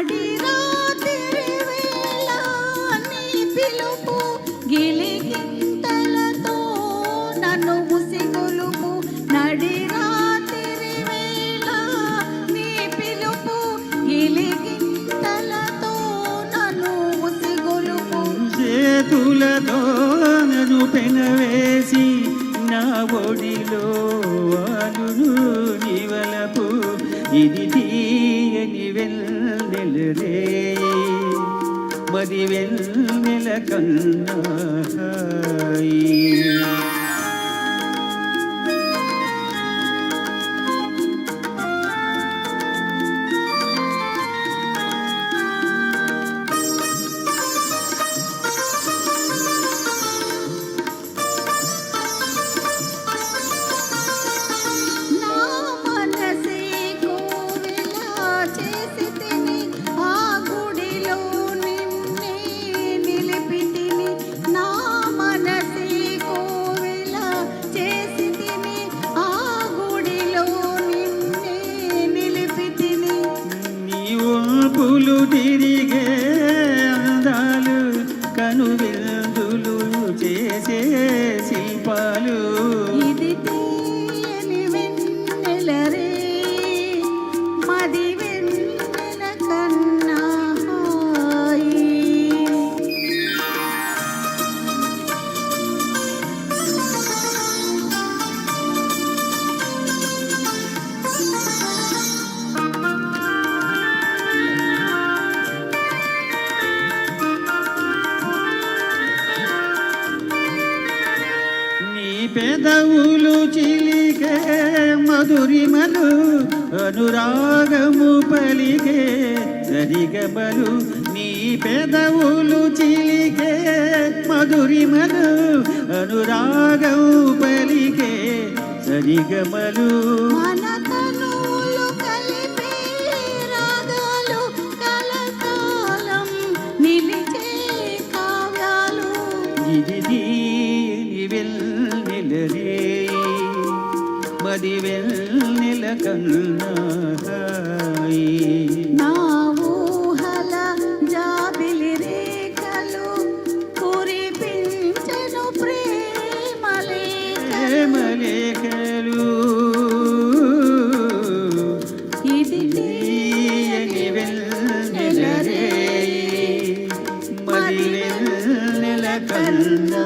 నడి రాత్రి వేళ నీ పిలుపు గిలిగింతలతో నన్ను ముసిగొలుపు నడి రాత్రి వేళ నీ పిలుపు గిలిగింతలతో నన్ను ముసిగొలుపు చేతులతో నన్ను పెనవేసి నా ఒడిలో అలును నివలపు ఇది తీయని వెన్నెలరే మది వెన్నెల కన్నా పులు తిరిగే అందాలు కనువిందులు చేసే శిల్పాలు ఇది తీయని వెన్నెలరే మది వెన్నెల కన్నా పెదవులు చిలికే మధురిమలు అనురాగము పలికే సరిగమలు నీ పెదవులు చిలికే మధురిమలు అనురాగము పలికే సరిగమలు మది వెన్నెల కన్నా నా ఊహల జాబిలి రేఖలు కురిపించెను ప్రేమలేఖలు ఇది తీయని వెన్నెల రే మది వెన్నెల కన్నా